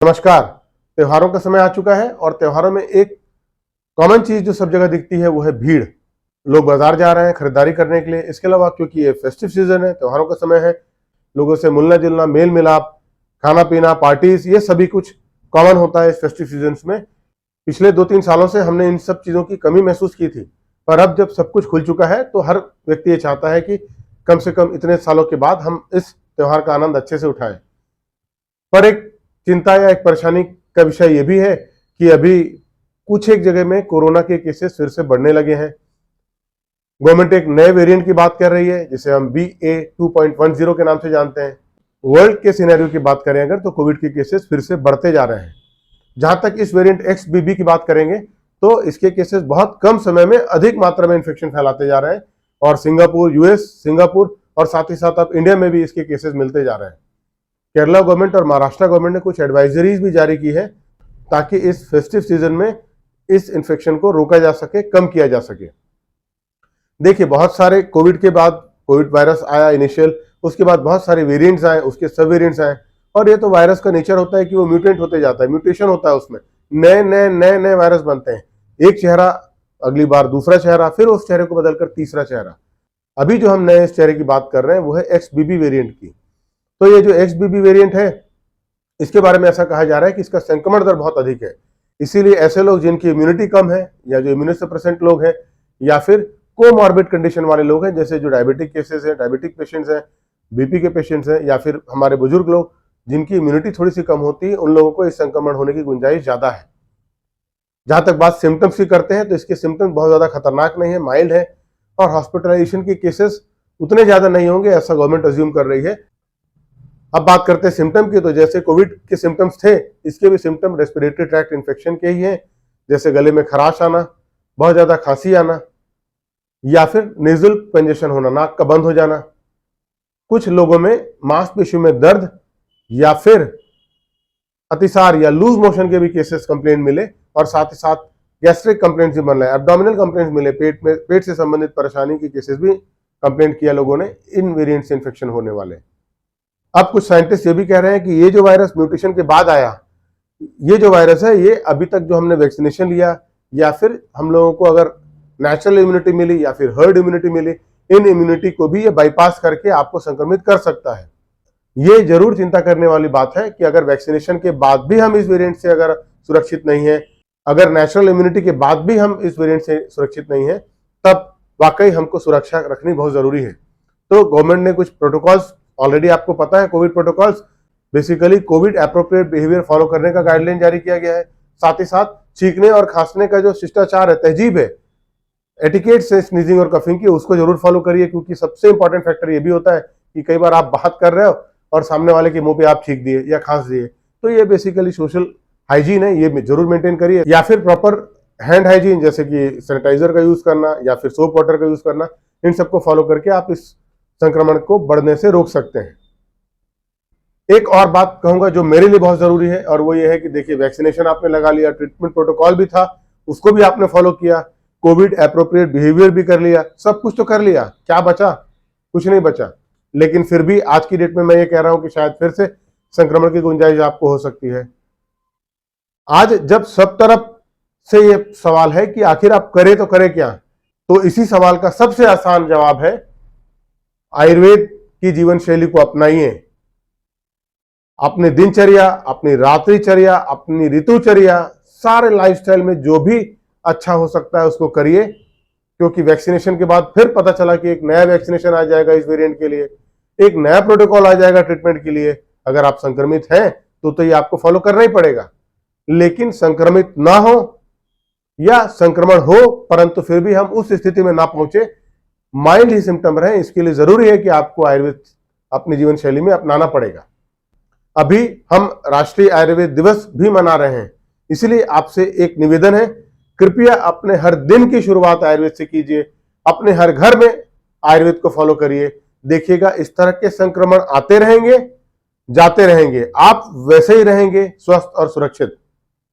नमस्कार। त्योहारों का समय आ चुका है और त्योहारों में एक कॉमन चीज जो सब जगह दिखती है वो है भीड़। लोग बाजार जा रहे हैं खरीदारी करने के लिए। इसके अलावा क्योंकि ये फेस्टिव सीजन है, त्योहारों का समय है, लोगों से मिलना जुलना, मेल मिलाप, खाना पीना, पार्टीज, ये सभी कुछ कॉमन होता है इस फेस्टिव सीजन में। पिछले 2-3 सालों से हमने इन सब चीजों की कमी महसूस की थी, पर अब जब सब कुछ खुल चुका है तो हर व्यक्ति ये चाहता है कि कम से कम इतने सालों के बाद हम इस त्योहार का आनंद अच्छे से उठाएं। पर एक चिंता या एक परेशानी का विषय यह भी है कि अभी कुछ एक जगह में कोरोना के केसेस फिर से बढ़ने लगे हैं। गवर्नमेंट एक नए वेरिएंट की बात कर रही है जिसे हम BA.2.10 के नाम से जानते हैं। वर्ल्ड के सिनेरियो की बात करें अगर, तो कोविड के केसेस फिर से बढ़ते जा रहे हैं। जहां तक इस वेरिएंट XBB की बात करेंगे तो इसके केसेस बहुत कम समय में अधिक मात्रा में इन्फेक्शन फैलाते जा रहे हैं और सिंगापुर और साथ ही साथ अब इंडिया में भी इसके केसेस मिलते जा रहे हैं। केरला गवर्नमेंट और महाराष्ट्र गवर्नमेंट ने कुछ एडवाइजरीज भी जारी की है ताकि इस फेस्टिव सीजन में इस इन्फेक्शन को रोका जा सके, कम किया जा सके। देखिए, बहुत सारे कोविड के बाद कोविड वायरस आया इनिशियल, उसके बाद बहुत सारे वेरिएंट्स आए, उसके सब वेरिएंट्स आए, और ये तो वायरस का नेचर होता है कि वो म्यूटेंट होते जाता है, म्यूटेशन होता है, उसमें नए वायरस बनते हैं। एक चेहरा, अगली बार दूसरा चेहरा, फिर उस चेहरे को बदलकर तीसरा चेहरा। अभी जो हम नए इस चेहरे की बात कर रहे हैं वो है XBB वेरिएंट की। तो ये जो XBB वेरिएंट है, इसके बारे में ऐसा कहा जा रहा है कि इसका संक्रमण दर बहुत अधिक है। इसीलिए ऐसे लोग जिनकी इम्यूनिटी कम है, या जो इम्यूनोसप्रेसेंट लोग हैं, या फिर कोमॉर्बिड कंडीशन वाले लोग हैं, जैसे जो डायबिटिक केसेस हैं, डायबिटिक पेशेंट्स हैं, BP के पेशेंट्स हैं, या फिर हमारे बुजुर्ग लोग जिनकी इम्यूनिटी थोड़ी सी कम होती है, उन लोगों को इस संक्रमण होने की गुंजाइश ज्यादा है। जहां तक बात सिम्टम्स की करते हैं तो इसके सिम्टम्स बहुत ज्यादा खतरनाक नहीं है, माइल्ड है, और हॉस्पिटलाइजेशन के केसेस उतने ज्यादा नहीं होंगे ऐसा गवर्नमेंट अज्यूम कर रही है। अब बात करते हैं सिम्टम की, तो जैसे कोविड के सिम्टम्स थे, इसके भी सिम्टम रेस्पिरेटरी ट्रैक्ट इन्फेक्शन के ही हैं, जैसे गले में खराश आना, बहुत ज्यादा खांसी आना, या फिर नेजल कंजेशन होना, नाक का बंद हो जाना। कुछ लोगों में मांसपेशियों में दर्द या फिर अतिसार या लूज मोशन के भी केसेस कंप्लेंट मिले, और साथ ही साथ गैस्ट्रिक कंप्लेंट्स भी बन रहे, एब्डोमिनल कंप्लेंट्स मिले, पेट से संबंधित परेशानी के केसेस भी कंप्लेंट किया लोगों ने इन वेरिएंट से इन्फेक्शन होने वाले। अब कुछ साइंटिस्ट ये भी कह रहे हैं कि ये जो वायरस म्यूटेशन के बाद आया, ये जो वायरस है, ये अभी तक जो हमने वैक्सीनेशन लिया या फिर हम लोगों को अगर नेचुरल इम्यूनिटी मिली या फिर हर्ड इम्यूनिटी मिली, इन इम्यूनिटी को भी ये बाईपास करके आपको संक्रमित कर सकता है। ये जरूर चिंता करने वाली बात है कि अगर वैक्सीनेशन के बाद भी हम इस वेरिएंट से अगर सुरक्षित नहीं है, अगर नेचुरल इम्यूनिटी के बाद भी हम इस वेरिएंट से सुरक्षित नहीं है, तब वाकई हमको सुरक्षा रखनी बहुत जरूरी है। तो गवर्नमेंट ने कुछ प्रोटोकॉल्स, ऑलरेडी आपको पता है Covid protocols, basically Covid appropriate behaviour follow करने का गाइडलाइन जारी किया गया है। साथ ही साथ छींकने और खांसने का जो शिष्टाचार है, तहजीब है, एटिकेट से स्नीजिंग और कफिंग की, उसको जरूर फॉलो करिए, क्योंकि सबसे इंपॉर्टेंट फैक्टर ये भी होता है कि कई बार आप बात कर रहे हो और सामने वाले के मुंह पे आप छींक दिए या खांस दिए, तो ये बेसिकली सोशल हाइजीन है, ये जरूर मेंटेन करिए। या फिर प्रॉपर हैंड हाइजीन, जैसे कि सैनिटाइजर का यूज करना या फिर सोप वाटर का यूज करना, इन सबको फॉलो करके आप इस संक्रमण को बढ़ने से रोक सकते हैं। एक और बात कहूंगा जो मेरे लिए बहुत जरूरी है, और वो ये है कि देखिए, वैक्सीनेशन आपने लगा लिया, ट्रीटमेंट प्रोटोकॉल भी था, उसको भी आपने फॉलो किया, कोविड एप्रोप्रिएट बिहेवियर भी कर लिया, सब कुछ तो कर लिया, क्या बचा? कुछ नहीं बचा। लेकिन फिर भी आज की डेट में मैं ये कह रहा हूं कि शायद फिर से संक्रमण की गुंजाइश आपको हो सकती है। आज जब सब तरफ से ये सवाल है कि आखिर आप करें तो करें क्या, तो इसी सवाल का सबसे आसान जवाब है, आयुर्वेद की जीवन शैली को अपनाइए। अपनी दिनचर्या, अपनी रात्रिचर्या, अपनी ऋतुचर्या, सारे लाइफस्टाइल में जो भी अच्छा हो सकता है उसको करिए, क्योंकि वैक्सीनेशन के बाद फिर पता चला कि एक नया वैक्सीनेशन आ जाएगा इस वेरिएंट के लिए, एक नया प्रोटोकॉल आ जाएगा ट्रीटमेंट के लिए। अगर आप संक्रमित हैं तो ये आपको फॉलो करना ही पड़ेगा। लेकिन संक्रमित ना हो या संक्रमण हो परंतु फिर भी हम उस स्थिति में ना पहुंचे, माइल्ड ही सिम्टम रहे, इसके लिए जरूरी है कि आपको आयुर्वेद अपनी जीवन शैली में अपनाना पड़ेगा। अभी हम राष्ट्रीय आयुर्वेद दिवस भी मना रहे हैं, इसलिए आपसे एक निवेदन है, कृपया अपने हर दिन की शुरुआत आयुर्वेद से कीजिए, अपने हर घर में आयुर्वेद को फॉलो करिए। देखिएगा, इस तरह के संक्रमण आते रहेंगे, जाते रहेंगे, आप वैसे ही रहेंगे स्वस्थ और सुरक्षित।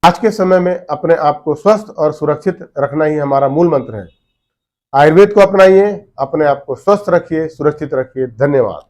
आज के समय में अपने आप को स्वस्थ और सुरक्षित रखना ही हमारा मूल मंत्र है। आयुर्वेद को अपनाइए, अपने आप को स्वस्थ रखिए, सुरक्षित रखिए। धन्यवाद।